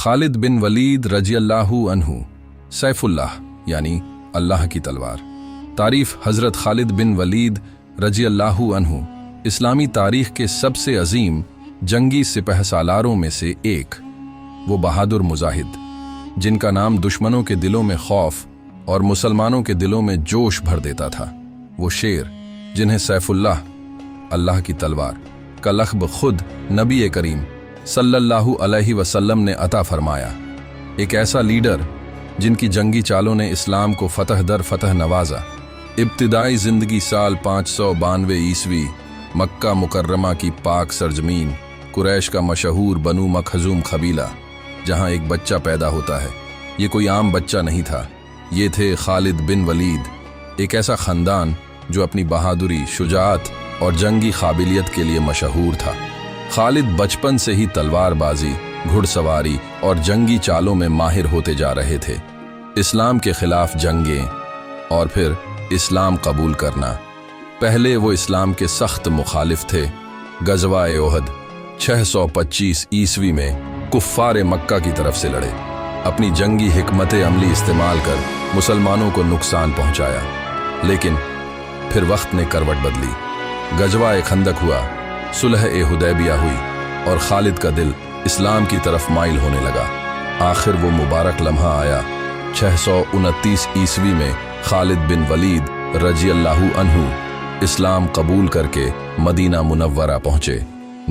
खालिद बिन वलीद रजी अल्लाहु अन्हु, सैफुल्लाह यानी अल्लाह की तलवार। तारीफ हज़रत खालिद बिन वलीद रजी अल्लाहु अन्हु इस्लामी तारीख के सबसे अजीम जंगी सिपहसालारों में से एक, वो बहादुर मुजाहिद जिनका नाम दुश्मनों के दिलों में खौफ और मुसलमानों के दिलों में जोश भर देता था। वो शेर जिन्हें सैफुल्लाह अल्लाह की तलवार का लक़ब खुद नबी करीम सल्लल्लाहु अलैहि वसल्लम ने अता फरमाया। एक ऐसा लीडर जिनकी जंगी चालों ने इस्लाम को फतह दर फतह नवाजा। इब्तिदाई जिंदगी साल 592 ईस्वी, मक्का मुकर्रमा की पाक सरजमीन, कुरैश का मशहूर बनु मखजूम कबीला, जहां एक बच्चा पैदा होता है। ये कोई आम बच्चा नहीं था, ये थे खालिद बिन वलीद, एक ऐसा खानदान जो अपनी बहादुरी, शुजाअत और जंगी काबिलियत के लिए मशहूर था। खालिद बचपन से ही तलवारबाजी, घुड़सवारी और जंगी चालों में माहिर होते जा रहे थे। इस्लाम के खिलाफ जंगें और फिर इस्लाम कबूल करना। पहले वो इस्लाम के सख्त मुखालिफ थे। गज़वा-ए ओहद 625 ईस्वी में कुफ्फार मक्का की तरफ से लड़े। अपनी जंगी हिकमत अमली इस्तेमाल कर मुसलमानों को नुकसान पहुंचाया। लेकिन फिर वक्त ने करवट बदली। गज़वा-ए खंदक हुआ, सुलह-ए हुदैबिया हुई और खालिद का दिल इस्लाम की तरफ माइल होने लगा। आखिर वो मुबारक लम्हा आया। 629 ईस्वी में खालिद बिन वलीद रजी अल्लाहु अन्हु इस्लाम कबूल करके मदीना मुनव्वरा पहुंचे।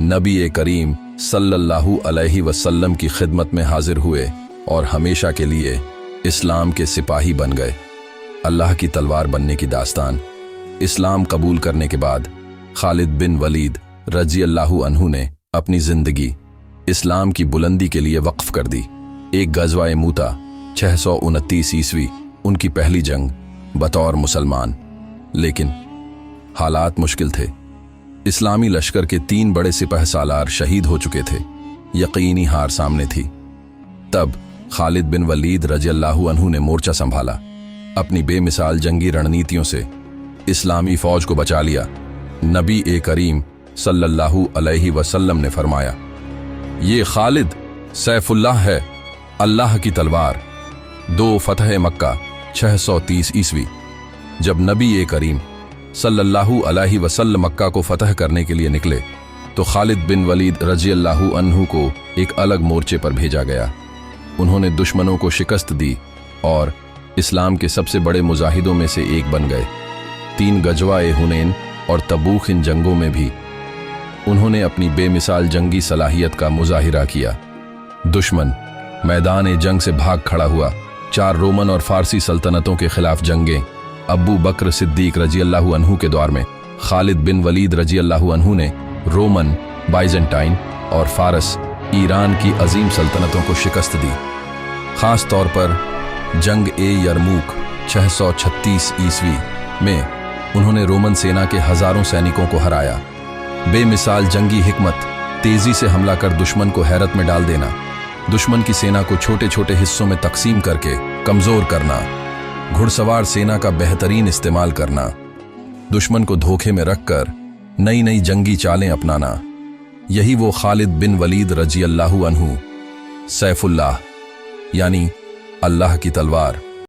नबी करीम सल्लल्लाहु अलैहि वसल्लम की खिदमत में हाजिर हुए और हमेशा के लिए इस्लाम के सिपाही बन गए। अल्लाह की तलवार बनने की दास्तान। इस्लाम कबूल करने के बाद खालिद बिन वलीद रजी अल्लाहु अन्हु ने अपनी जिंदगी इस्लाम की बुलंदी के लिए वक्फ कर दी। एक गज़वा-ए मूता 629 ईस्वी, उनकी पहली जंग बतौर मुसलमान। लेकिन हालात मुश्किल थे। इस्लामी लश्कर के 3 बड़े सिपहसालार शहीद हो चुके थे। यकीनी हार सामने थी। तब खालिद बिन वलीद रजी अल्लाहु अन्हु ने मोर्चा संभाला। अपनी बेमिसाल जंगी रणनीतियों से इस्लामी फौज को बचा लिया। नबी करीम सल्लल्लाहु अलैहि वसल्लम ने फरमाया, ये खालिद सैफुल्लाह है, अल्लाह की तलवार। 2 फतह मक्का 630 ईस्वी। जब नबी करीम सल्लल्लाहु अलैहि वसल्लम मक्का को फतह करने के लिए निकले तो खालिद बिन वलीद रजी अल्लाहु अन्हु को एक अलग मोर्चे पर भेजा गया। उन्होंने दुश्मनों को शिकस्त दी और इस्लाम के सबसे बड़े मुजाहिदों में से एक बन गए। 3 गज़वा-ए हुनैन और तबूक इन जंगों में भी उन्होंने अपनी बेमिसाल जंगी सलाहियत का मुजाहिरा किया। दुश्मन मैदान जंग से भाग खड़ा हुआ। 4 रोमन और फारसी सल्तनतों के खिलाफ जंगें। अबू बकर सिद्दीक रजी अल्लाहु अन्हु के दौर में खालिद बिन वलीद रजी अल्लाहु अन्हु ने रोमन, बाइजेंटाइन और फारस, ईरान की अजीम सल्तनतों को शिकस्त दी। खास तौर पर जंग यरमूक 636 ईस्वी में उन्होंने रोमन सेना के हजारों सैनिकों को हराया। बेमिसाल जंगी हिकमत, तेजी से हमला कर दुश्मन को हैरत में डाल देना, दुश्मन की सेना को छोटे छोटे हिस्सों में तकसीम करके कमजोर करना, घुड़सवार सेना का बेहतरीन इस्तेमाल करना, दुश्मन को धोखे में रखकर नई नई जंगी चालें अपनाना, यही वो खालिद बिन वलीद रजी अल्लाहु अन्हु सैफुल्लाह यानी अल्लाह की तलवार